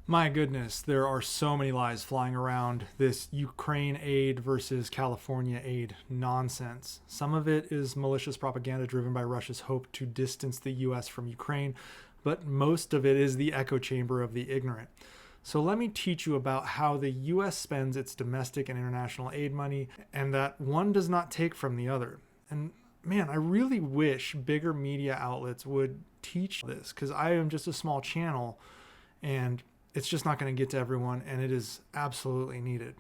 My goodness, there are so many lies flying around this Ukraine aid versus California aid nonsense. Some of it is malicious propaganda driven by Russia's hope to distance the US from Ukraine, but most of it is the echo chamber of the ignorant. So let me teach you about how the US spends its domestic and international aid money, and that one does not take from the other. And man, I really wish bigger media outlets would teach this, because I am just a small channel and it's just not going to get to everyone, and it is absolutely needed.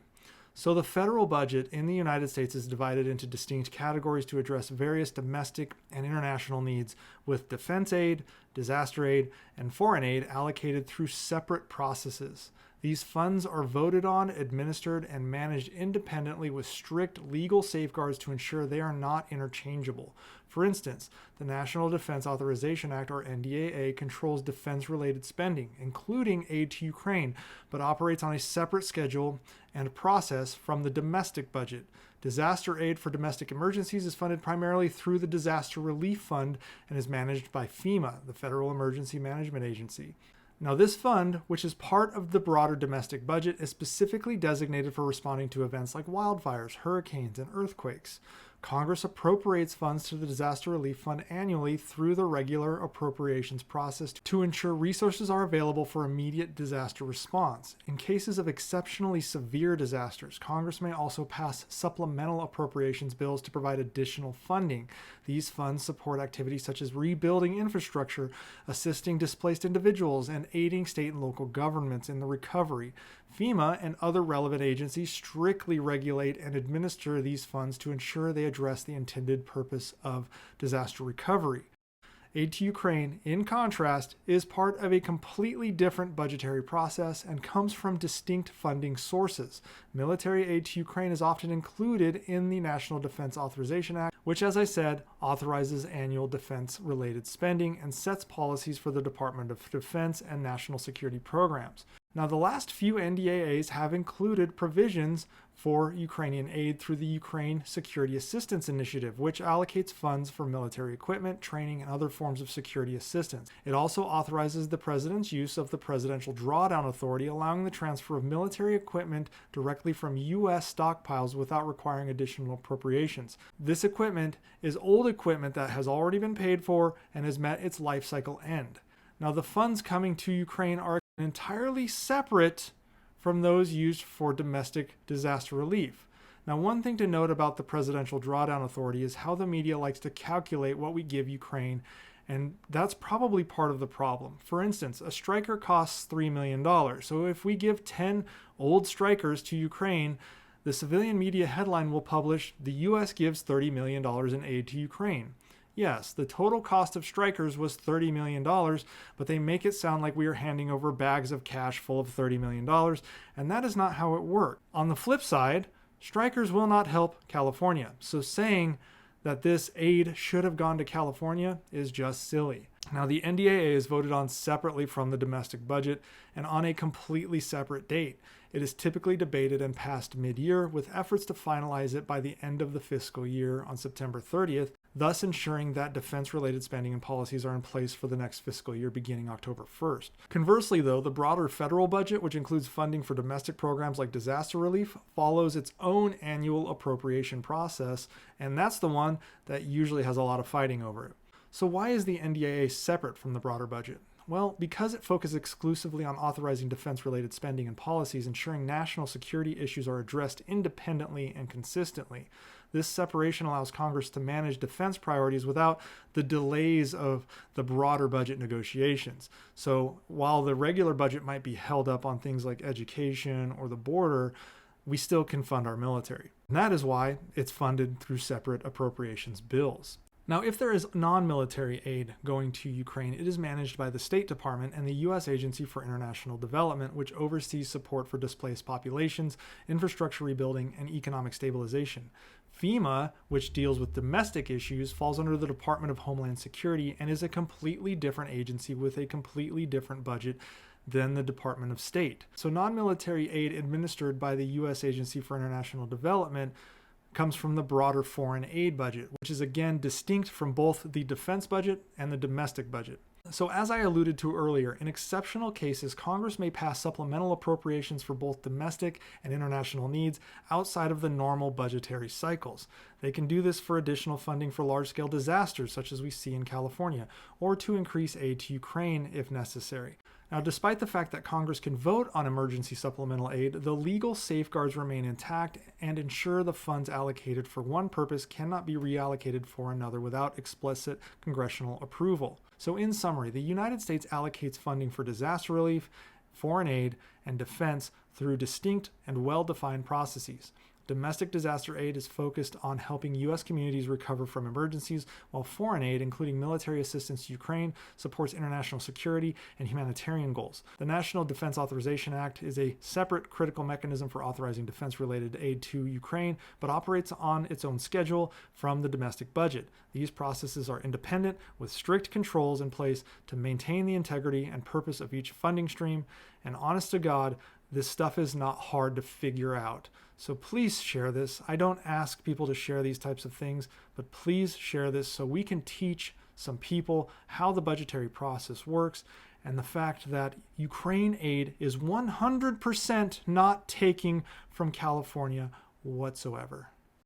So the federal budget in the United States is divided into distinct categories to address various domestic and international needs, with defense aid, disaster aid, and foreign aid allocated through separate processes. These funds are voted on, administered, and managed independently with strict legal safeguards to ensure they are not interchangeable. For instance, the National Defense Authorization Act, or NDAA, controls defense-related spending, including aid to Ukraine, but operates on a separate schedule and process from the domestic budget. Disaster aid for domestic emergencies is funded primarily through the Disaster Relief Fund and is managed by FEMA, the Federal Emergency Management Agency. Now, this fund, which is part of the broader domestic budget, is specifically designated for responding to events like wildfires, hurricanes, and earthquakes. Congress appropriates funds to the Disaster Relief Fund annually through the regular appropriations process to ensure resources are available for immediate disaster response. In cases of exceptionally severe disasters, Congress may also pass supplemental appropriations bills to provide additional funding. These funds support activities such as rebuilding infrastructure, assisting displaced individuals, and aiding state and local governments in the recovery. FEMA and other relevant agencies strictly regulate and administer these funds to ensure they address the intended purpose of disaster recovery. Aid to Ukraine, in contrast, is part of a completely different budgetary process and comes from distinct funding sources. Military aid to Ukraine is often included in the National Defense Authorization Act, which, as I said, authorizes annual defense-related spending and sets policies for the Department of Defense and national security programs. Now, the last few NDAAs have included provisions for Ukrainian aid through the Ukraine Security Assistance Initiative, which allocates funds for military equipment, training, and other forms of security assistance. It also authorizes the President's use of the Presidential Drawdown Authority, allowing the transfer of military equipment directly from U.S. stockpiles without requiring additional appropriations. This equipment is old equipment that has already been paid for and has met its life cycle end. Now, the funds coming to Ukraine are entirely separate from those used for domestic disaster relief. Now, one thing to note about the Presidential Drawdown Authority is how the media likes to calculate what we give Ukraine, and that's probably part of the problem. For instance, a Stryker costs $3 million, so if we give 10 old Strykers to Ukraine, the civilian media headline will publish, "The U.S. gives $30 million in aid to Ukraine." Yes, the total cost of Strykers was $30 million, but they make it sound like we are handing over bags of cash full of $30 million, and that is not how it worked. On the flip side, Strykers will not help California, so saying that this aid should have gone to California is just silly. Now, the NDAA is voted on separately from the domestic budget and on a completely separate date. It is typically debated and passed mid-year, with efforts to finalize it by the end of the fiscal year on September 30th, thus ensuring that defense-related spending and policies are in place for the next fiscal year beginning October 1st. Conversely, though, the broader federal budget, which includes funding for domestic programs like disaster relief, follows its own annual appropriation process, and that's the one that usually has a lot of fighting over it. So why is the NDAA separate from the broader budget? Well, because it focuses exclusively on authorizing defense-related spending and policies, ensuring national security issues are addressed independently and consistently. This separation allows Congress to manage defense priorities without the delays of the broader budget negotiations. So while the regular budget might be held up on things like education or the border, we still can fund our military. And that is why it's funded through separate appropriations bills. Now, if there is non-military aid going to Ukraine, it is managed by the State Department and the U.S. Agency for International Development, which oversees support for displaced populations, infrastructure rebuilding, and economic stabilization. FEMA, which deals with domestic issues, falls under the Department of Homeland Security and is a completely different agency with a completely different budget than the Department of State. So non-military aid administered by the U.S. Agency for International Development comes from the broader foreign aid budget, which is again distinct from both the defense budget and the domestic budget. So, as I alluded to earlier, in exceptional cases, Congress may pass supplemental appropriations for both domestic and international needs outside of the normal budgetary cycles. They can do this for additional funding for large scale disasters, such as we see in California, or to increase aid to Ukraine if necessary. Now, despite the fact that Congress can vote on emergency supplemental aid, the legal safeguards remain intact and ensure the funds allocated for one purpose cannot be reallocated for another without explicit congressional approval. So, in summary, the United States allocates funding for disaster relief, foreign aid, and defense through distinct and well-defined processes. Domestic disaster aid is focused on helping U.S. communities recover from emergencies, while foreign aid, including military assistance to Ukraine, supports international security and humanitarian goals. The National Defense Authorization Act is a separate critical mechanism for authorizing defense-related aid to Ukraine, but operates on its own schedule from the domestic budget. These processes are independent, with strict controls in place to maintain the integrity and purpose of each funding stream, and honest to God, this stuff is not hard to figure out. So please share this. I don't ask people to share these types of things, but please share this so we can teach some people how the budgetary process works and the fact that Ukraine aid is 100% not taking from California whatsoever.